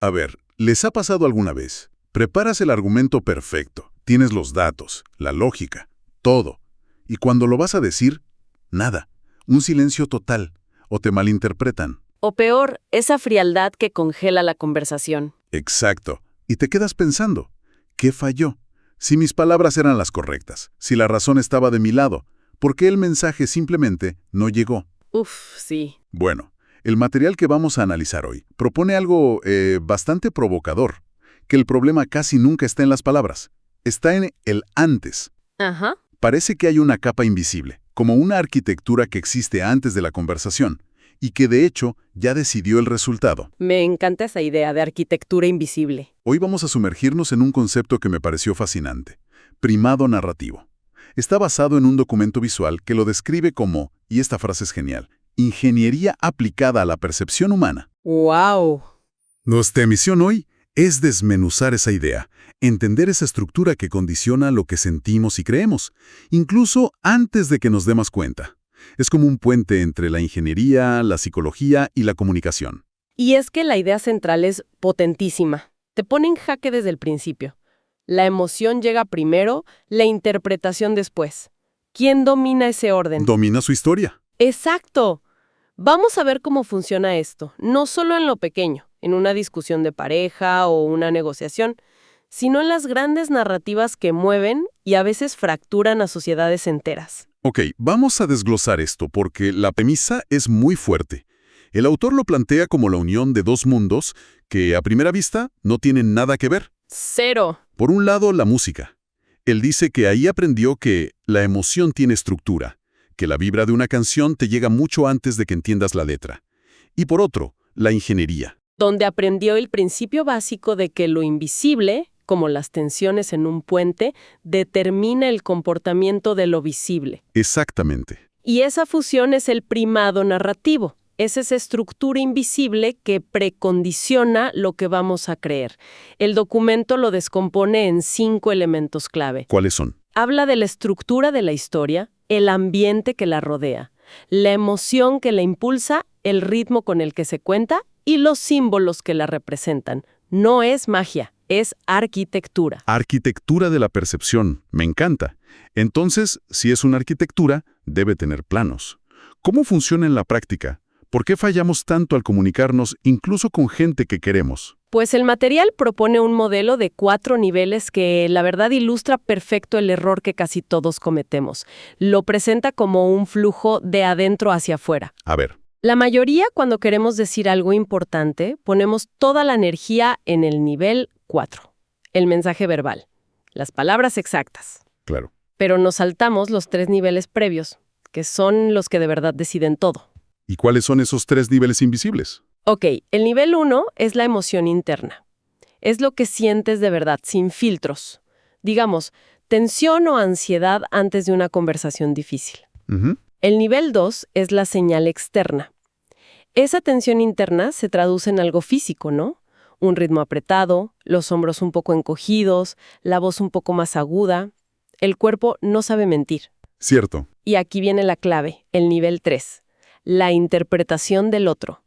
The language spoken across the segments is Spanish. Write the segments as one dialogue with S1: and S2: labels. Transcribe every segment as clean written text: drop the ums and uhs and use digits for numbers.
S1: A ver, ¿les ha pasado alguna vez? Preparas el argumento perfecto, tienes los datos, la lógica, todo. Y cuando lo vas a decir, nada. Un silencio total. O te malinterpretan.
S2: O peor, esa frialdad que congela la conversación.
S1: Exacto. Y te quedas pensando, ¿qué falló? Si mis palabras eran las correctas, si la razón estaba de mi lado, ¿por qué el mensaje simplemente no llegó?
S2: Uf, sí.
S1: Bueno, el material que vamos a analizar hoy propone algo bastante provocador, que el problema casi nunca está en las palabras, está en el antes.
S2: Ajá.
S1: Parece que hay una capa invisible, como una arquitectura que existe antes de la conversación, y que de hecho ya decidió el resultado.
S2: Me encanta esa idea de arquitectura invisible.
S1: Hoy vamos a sumergirnos en un concepto que me pareció fascinante, primado narrativo. Está basado en un documento visual que lo describe como, y esta frase es genial, ingeniería aplicada a la percepción humana.
S2: ¡Wow!
S1: Nuestra misión hoy es desmenuzar esa idea, entender esa estructura que condiciona lo que sentimos y creemos, incluso antes de que nos demos cuenta. Es como un puente entre la ingeniería, la psicología y la comunicación.
S2: Y es que la idea central es potentísima. Te pone en jaque desde el principio. La emoción llega primero, la interpretación después. ¿Quién domina ese orden?
S1: Domina su historia.
S2: ¡Exacto! Vamos a ver cómo funciona esto, no solo en lo pequeño, en una discusión de pareja o una negociación, sino en las grandes narrativas que mueven y a veces fracturan a sociedades enteras.
S1: Ok, vamos a desglosar esto porque la premisa es muy fuerte. El autor lo plantea como la unión de dos mundos que, a primera vista, no tienen nada que ver.
S2: ¡Cero!
S1: Por un lado, la música. Él dice que ahí aprendió que la emoción tiene estructura, que la vibra de una canción te llega mucho antes de que entiendas la letra. Y por otro, la ingeniería.
S2: Donde aprendió el principio básico de que lo invisible, como las tensiones en un puente, determina el comportamiento de lo visible.
S1: Exactamente.
S2: Y esa fusión es el primado narrativo. Es esa estructura invisible que precondiciona lo que vamos a creer. El documento lo descompone en 5 elementos clave.
S1: ¿Cuáles son?
S2: Habla de la estructura de la historia, el ambiente que la rodea, la emoción que la impulsa, el ritmo con el que se cuenta y los símbolos que la representan. No es magia, es arquitectura.
S1: Arquitectura de la percepción. Me encanta. Entonces, si es una arquitectura, debe tener planos. ¿Cómo funciona en la práctica? ¿Por qué fallamos tanto al comunicarnos incluso con gente que queremos?
S2: Pues el material propone un modelo de 4 niveles que, la verdad, ilustra perfecto el error que casi todos cometemos. Lo presenta como un flujo de adentro hacia afuera.
S1: A ver.
S2: La mayoría, cuando queremos decir algo importante, ponemos toda la energía en el nivel 4, el mensaje verbal, las palabras exactas.
S1: Claro.
S2: Pero nos saltamos los 3 niveles previos, que son los que de verdad deciden todo.
S1: ¿Y cuáles son esos 3 niveles invisibles?
S2: Ok, el nivel 1 es la emoción interna. Es lo que sientes de verdad, sin filtros. Digamos, tensión o ansiedad antes de una conversación difícil. El nivel 2 es la señal externa. Esa tensión interna se traduce en algo físico, ¿no? Un ritmo apretado, los hombros un poco encogidos, la voz un poco más aguda. El cuerpo no sabe mentir.
S1: Cierto.
S2: Y aquí viene la clave, el nivel 3, la interpretación del otro.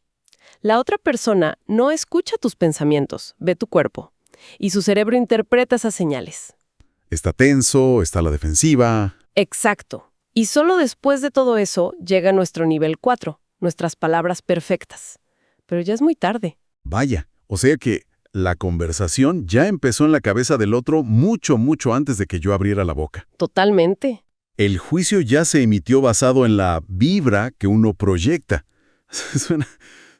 S2: La otra persona no escucha tus pensamientos, ve tu cuerpo, y su cerebro interpreta esas señales.
S1: Está tenso, está a la defensiva.
S2: Exacto. Y solo después de todo eso llega nuestro nivel 4, nuestras palabras perfectas. Pero ya es muy tarde.
S1: Vaya, o sea que la conversación ya empezó en la cabeza del otro mucho, mucho antes de que yo abriera la boca.
S2: Totalmente.
S1: El juicio ya se emitió basado en la vibra que uno proyecta.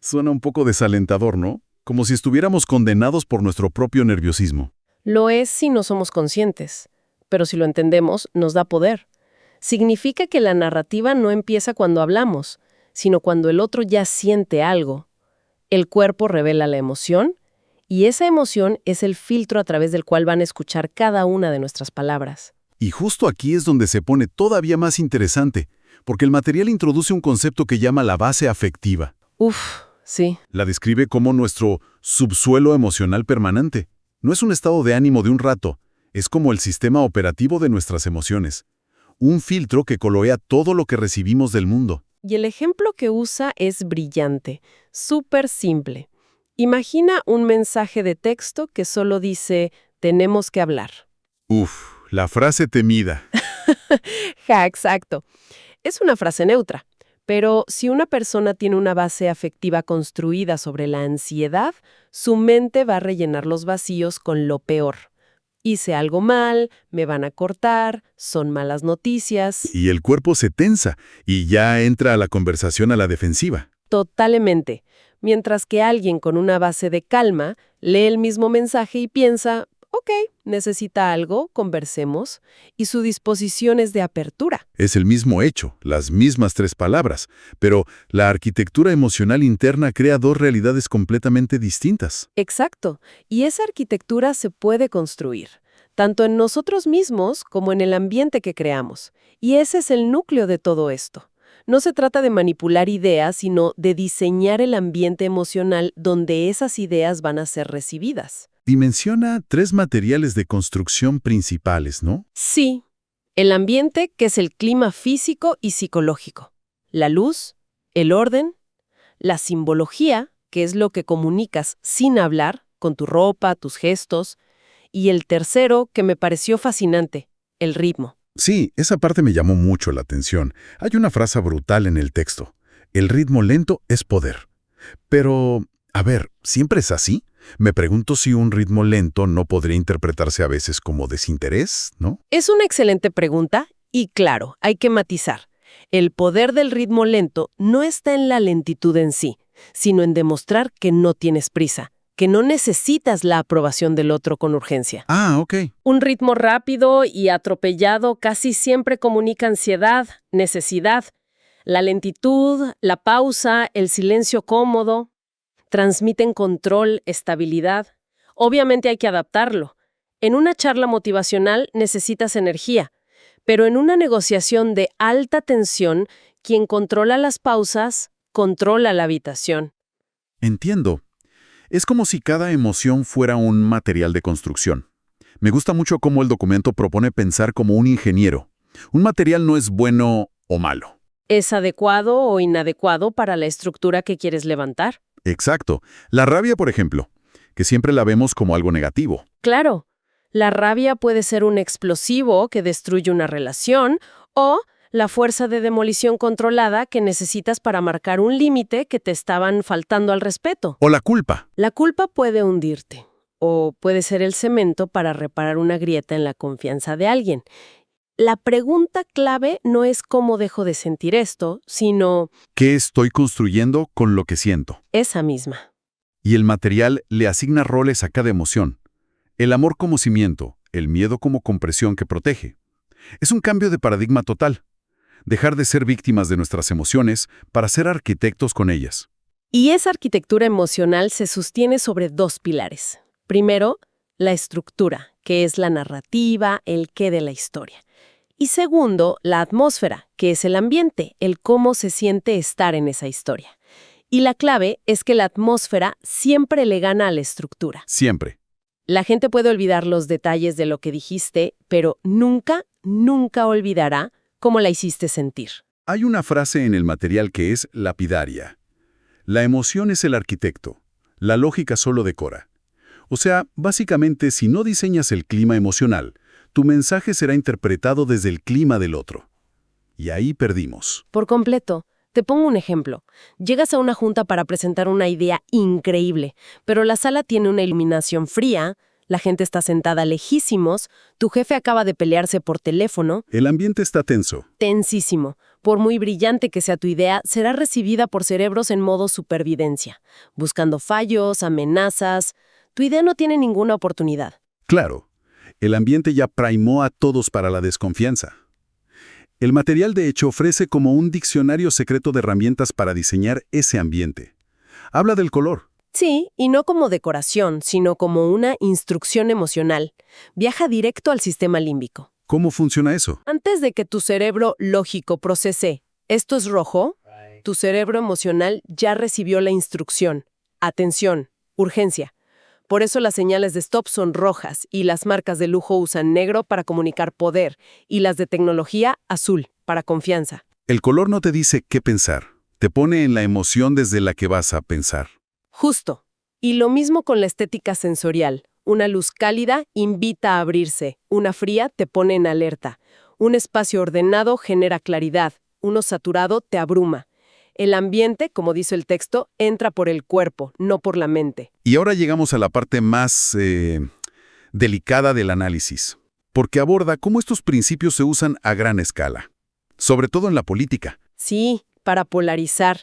S1: Suena un poco desalentador, ¿no? Como si estuviéramos condenados por nuestro propio nerviosismo.
S2: Lo es si no somos conscientes, pero si lo entendemos, nos da poder. Significa que la narrativa no empieza cuando hablamos, sino cuando el otro ya siente algo. El cuerpo revela la emoción, y esa emoción es el filtro a través del cual van a escuchar cada una de nuestras palabras.
S1: Y justo aquí es donde se pone todavía más interesante, porque el material introduce un concepto que llama la base afectiva.
S2: Sí.
S1: La describe como nuestro subsuelo emocional permanente. No es un estado de ánimo de un rato, es como el sistema operativo de nuestras emociones. Un filtro que colorea todo lo que recibimos del mundo.
S2: Y el ejemplo que usa es brillante, súper simple. Imagina un mensaje de texto que solo dice, tenemos que hablar.
S1: Uf, la frase temida.
S2: Ja, exacto. Es una frase neutra, pero si una persona tiene una base afectiva construida sobre la ansiedad, su mente va a rellenar los vacíos con lo peor. Hice algo mal, me van a cortar, son malas noticias.
S1: Y el cuerpo se tensa y ya entra a la conversación a la defensiva.
S2: Totalmente. Mientras que alguien con una base de calma lee el mismo mensaje y piensa, ok, necesita algo, conversemos, y su disposición es de apertura.
S1: Es el mismo hecho, las mismas 3 palabras, pero la arquitectura emocional interna crea 2 realidades completamente distintas.
S2: Exacto. Y esa arquitectura se puede construir, tanto en nosotros mismos como en el ambiente que creamos. Y ese es el núcleo de todo esto. No se trata de manipular ideas, sino de diseñar el ambiente emocional donde esas ideas van a ser recibidas.
S1: Y menciona 3 materiales de construcción principales, ¿no?
S2: Sí, el ambiente, que es el clima físico y psicológico. La luz, el orden, la simbología, que es lo que comunicas sin hablar, con tu ropa, tus gestos, y el tercero, que me pareció fascinante, el ritmo.
S1: Sí, esa parte me llamó mucho la atención. Hay una frase brutal en el texto. El ritmo lento es poder. Pero, a ver, ¿siempre es así? Me pregunto si un ritmo lento no podría interpretarse a veces como desinterés, ¿no?
S2: Es una excelente pregunta y claro, hay que matizar. El poder del ritmo lento no está en la lentitud en sí, sino en demostrar que no tienes prisa, que no necesitas la aprobación del otro con urgencia.
S1: Ah, ok.
S2: Un ritmo rápido y atropellado casi siempre comunica ansiedad, necesidad. La lentitud, la pausa, el silencio cómodo, transmiten control, estabilidad. Obviamente hay que adaptarlo. En una charla motivacional necesitas energía, pero en una negociación de alta tensión, quien controla las pausas, controla la habitación.
S1: Entiendo. Es como si cada emoción fuera un material de construcción. Me gusta mucho cómo el documento propone pensar como un ingeniero. Un material no es bueno o malo.
S2: ¿Es adecuado o inadecuado para la estructura que quieres levantar?
S1: Exacto. La rabia, por ejemplo, que siempre la vemos como algo negativo.
S2: Claro, la rabia puede ser un explosivo que destruye una relación o la fuerza de demolición controlada que necesitas para marcar un límite que te estaban faltando al respeto.
S1: O la culpa.
S2: La culpa puede hundirte o puede ser el cemento para reparar una grieta en la confianza de alguien. La pregunta clave no es cómo dejo de sentir esto, sino
S1: ¿Qué estoy construyendo con lo que siento?
S2: esa misma.
S1: Y el material le asigna roles a cada emoción. El amor como cimiento, el miedo como compresión que protege. Es un cambio de paradigma total. Dejar de ser víctimas de nuestras emociones para ser arquitectos con ellas.
S2: Y esa arquitectura emocional se sostiene sobre 2 pilares. Primero, la estructura, que es la narrativa, el qué de la historia. Y segundo, la atmósfera, que es el ambiente, el cómo se siente estar en esa historia. Y la clave es que la atmósfera siempre le gana a la estructura.
S1: Siempre.
S2: La gente puede olvidar los detalles de lo que dijiste, pero nunca, nunca olvidará cómo la hiciste sentir.
S1: Hay una frase en el material que es lapidaria. La emoción es el arquitecto. La lógica solo decora. O sea, básicamente, si no diseñas el clima emocional, tu mensaje será interpretado desde el clima del otro. Y ahí perdimos.
S2: Por completo. Te pongo un ejemplo. Llegas a una junta para presentar una idea increíble, pero la sala tiene una iluminación fría, la gente está sentada lejísimos, tu jefe acaba de pelearse por teléfono.
S1: El ambiente está tenso.
S2: Tensísimo. Por muy brillante que sea tu idea, será recibida por cerebros en modo supervivencia, buscando fallos, amenazas. Tu idea no tiene ninguna oportunidad.
S1: Claro, el ambiente ya primó a todos para la desconfianza. El material, de hecho, ofrece como un diccionario secreto de herramientas para diseñar ese ambiente. Habla del color.
S2: Sí, y no como decoración, sino como una instrucción emocional. Viaja directo al sistema límbico.
S1: ¿Cómo funciona eso?
S2: Antes de que tu cerebro lógico procese, esto es rojo, tu cerebro emocional ya recibió la instrucción. Atención, urgencia. Por eso las señales de stop son rojas y las marcas de lujo usan negro para comunicar poder y las de tecnología azul para confianza.
S1: El color no te dice qué pensar. Te pone en la emoción desde la que vas a pensar.
S2: Justo. Y lo mismo con la estética sensorial. Una luz cálida invita a abrirse, una fría te pone en alerta. Un espacio ordenado genera claridad, uno saturado te abruma. El ambiente, como dice el texto, entra por el cuerpo, no por la mente.
S1: Y ahora llegamos a la parte más delicada del análisis, porque aborda cómo estos principios se usan a gran escala, sobre todo en la política.
S2: Sí, para polarizar.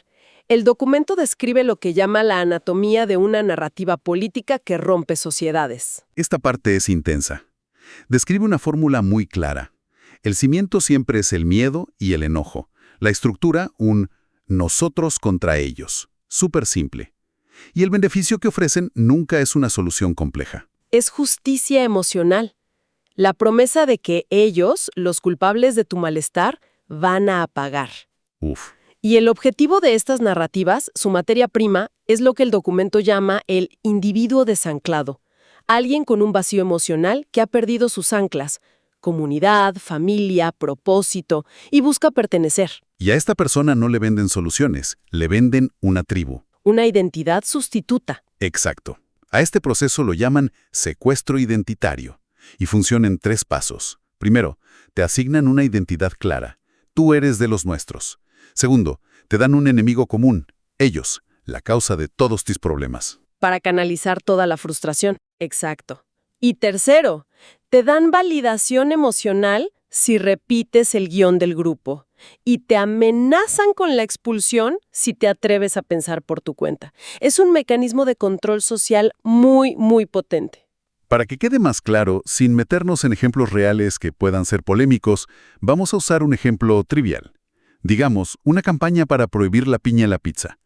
S2: El documento describe lo que llama la anatomía de una narrativa política que rompe sociedades.
S1: Esta parte es intensa. Describe una fórmula muy clara. El cimiento siempre es el miedo y el enojo. La estructura, un nosotros contra ellos. Súper simple. Y el beneficio que ofrecen nunca es una solución compleja.
S2: Es justicia emocional. La promesa de que ellos, los culpables de tu malestar, van a pagar.
S1: Uf.
S2: Y el objetivo de estas narrativas, su materia prima, es lo que el documento llama el individuo desanclado. Alguien con un vacío emocional que ha perdido sus anclas, comunidad, familia, propósito, y busca pertenecer.
S1: Y a esta persona no le venden soluciones, le venden una tribu.
S2: Una identidad sustituta.
S1: Exacto. A este proceso lo llaman secuestro identitario y funciona en 3 pasos. Primero, te asignan una identidad clara. Tú eres de los nuestros. Segundo, te dan un enemigo común. Ellos, la causa de todos tus problemas.
S2: Para canalizar toda la frustración. Exacto. Y tercero, te dan validación emocional si repites el guión del grupo. Y te amenazan con la expulsión si te atreves a pensar por tu cuenta. Es un mecanismo de control social muy, muy potente.
S1: Para que quede más claro, sin meternos en ejemplos reales que puedan ser polémicos, vamos a usar un ejemplo trivial. Digamos, una campaña para prohibir la piña en la pizza.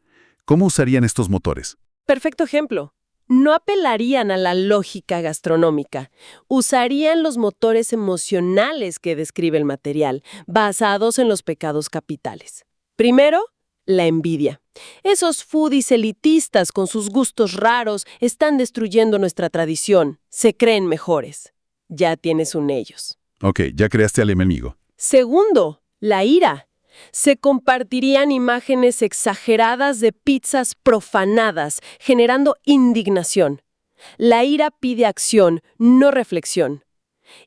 S1: ¿Cómo usarían estos motores?
S2: Perfecto ejemplo. No apelarían a la lógica gastronómica. Usarían los motores emocionales que describe el material, basados en los pecados capitales. Primero, la envidia. Esos foodies elitistas con sus gustos raros están destruyendo nuestra tradición. Se creen mejores. Ya tienes un ellos.
S1: Ok, ya creaste al enemigo.
S2: Segundo, la ira. Se compartirían imágenes exageradas de pizzas profanadas, generando indignación. La ira pide acción, no reflexión.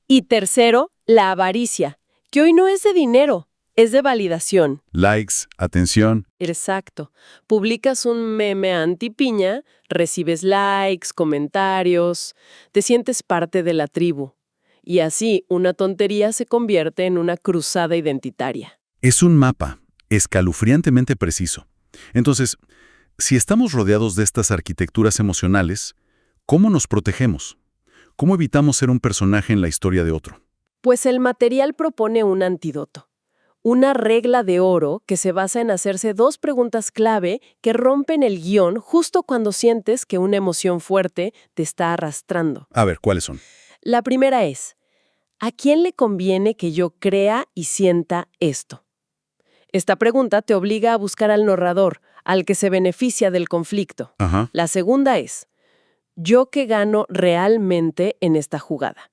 S2: Y tercero, la avaricia, que hoy no es de dinero, es de validación.
S1: Likes, atención.
S2: Exacto. Publicas un meme anti-piña, recibes likes, comentarios, te sientes parte de la tribu. Y así, una tontería se convierte en una cruzada identitaria.
S1: Es un mapa, escalofriantemente preciso. Entonces, si estamos rodeados de estas arquitecturas emocionales, ¿cómo nos protegemos? ¿Cómo evitamos ser un personaje en la historia de otro?
S2: Pues el material propone un antídoto. Una regla de oro que se basa en hacerse 2 preguntas clave que rompen el guión justo cuando sientes que una emoción fuerte te está arrastrando.
S1: A ver, ¿cuáles son?
S2: La primera es, ¿a quién le conviene que yo crea y sienta esto? Esta pregunta te obliga a buscar al narrador, al que se beneficia del conflicto.
S1: Ajá.
S2: La segunda es, ¿yo qué gano realmente en esta jugada?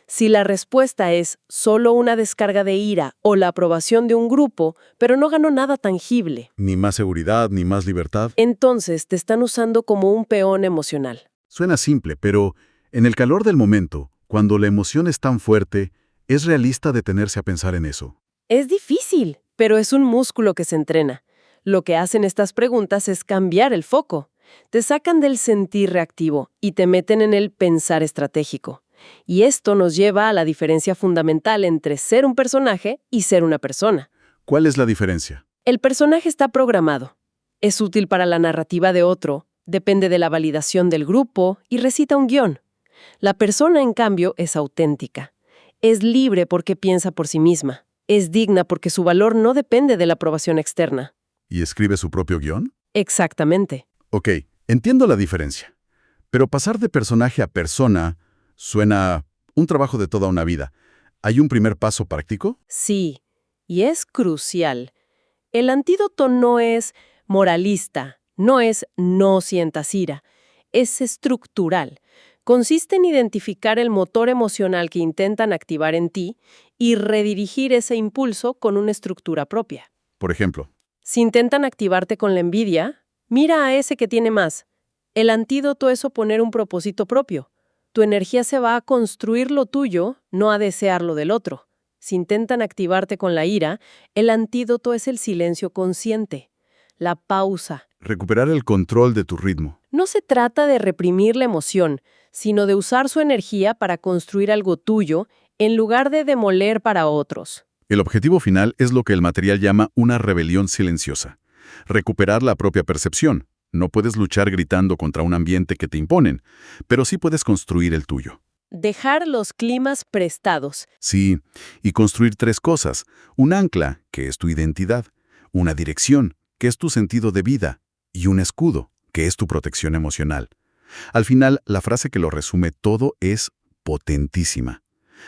S2: Si la respuesta es solo una descarga de ira o la aprobación de un grupo, pero no ganó nada tangible,
S1: Ni más seguridad, ni más libertad.
S2: entonces te están usando como un peón emocional.
S1: Suena simple, pero en el calor del momento, cuando la emoción es tan fuerte, ¿es realista detenerse a pensar en eso?
S2: Es difícil, pero es un músculo que se entrena. Lo que hacen estas preguntas es cambiar el foco. Te sacan del sentir reactivo y te meten en el pensar estratégico. Y esto nos lleva a la diferencia fundamental entre ser un personaje y ser una persona.
S1: ¿Cuál es la diferencia?
S2: El personaje está programado. Es útil para la narrativa de otro, depende de la validación del grupo y recita un guión. La persona, en cambio, es auténtica. Es libre porque piensa por sí misma. Es digna porque su valor no depende de la aprobación externa.
S1: ¿Y escribe su propio guión?
S2: Exactamente.
S1: Ok, entiendo la diferencia. Pero pasar de personaje a persona suena un trabajo de toda una vida. ¿Hay un primer paso práctico?
S2: Sí, y es crucial. El antídoto no es moralista, no es no sientas ira, es estructural. Consiste en identificar el motor emocional que intentan activar en ti y redirigir ese impulso con una estructura propia.
S1: Por ejemplo,
S2: Si intentan activarte con la envidia, mira a ese que tiene más. El antídoto es oponer un propósito propio. Tu energía se va a construir lo tuyo, no a desear lo del otro. Si intentan activarte con la ira, el antídoto es el silencio consciente, la pausa.
S1: Recuperar el control de tu ritmo.
S2: No se trata de reprimir la emoción, sino de usar su energía para construir algo tuyo en lugar de demoler para otros.
S1: El objetivo final es lo que el material llama una rebelión silenciosa. Recuperar la propia percepción. No puedes luchar gritando contra un ambiente que te imponen, pero sí puedes construir el tuyo.
S2: Dejar los climas prestados.
S1: Sí, y construir 3 cosas. Un ancla, que es tu identidad. Una dirección, que es tu sentido de vida. Y un escudo, que es tu protección emocional. Al final, la frase que lo resume todo es potentísima.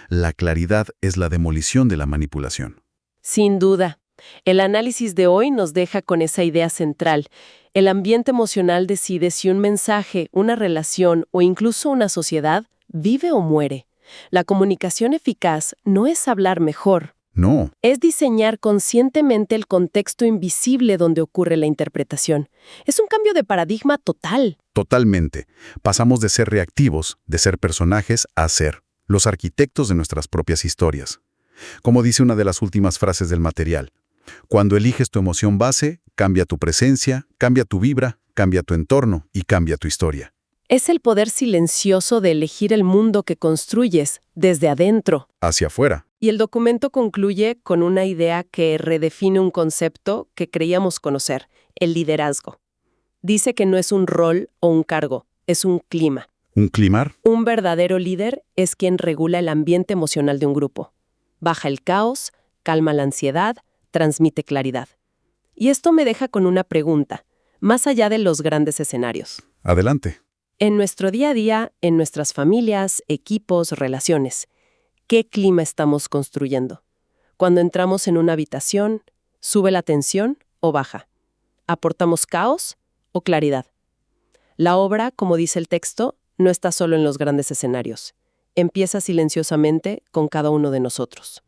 S1: La claridad es la demolición de la manipulación.
S2: Sin duda. El análisis de hoy nos deja con esa idea central. El ambiente emocional decide si un mensaje, una relación o incluso una sociedad vive o muere. La comunicación eficaz no es hablar mejor.
S1: No,
S2: Es diseñar conscientemente el contexto invisible donde ocurre la interpretación. Es un cambio de paradigma total.
S1: totalmente. Pasamos de ser reactivos, de ser personajes, a ser los arquitectos de nuestras propias historias. Como dice una de las últimas frases del material, cuando eliges tu emoción base, cambia tu presencia, cambia tu vibra, cambia tu entorno y cambia tu historia.
S2: Es el poder silencioso de elegir el mundo que construyes desde adentro.
S1: Hacia afuera.
S2: Y el documento concluye con una idea que redefine un concepto que creíamos conocer, el liderazgo. Dice que no es un rol o un cargo, es un clima.
S1: ¿Un climar?
S2: Un verdadero líder es quien regula el ambiente emocional de un grupo. Baja el caos, calma la ansiedad, transmite claridad. Y esto me deja con una pregunta, más allá de los grandes escenarios.
S1: Adelante.
S2: En nuestro día a día, en nuestras familias, equipos, relaciones, ¿qué clima estamos construyendo? Cuando entramos en una habitación, ¿sube la tensión o baja? ¿Aportamos caos o claridad? La obra, como dice el texto, no está solo en los grandes escenarios. Empieza silenciosamente con cada uno de nosotros.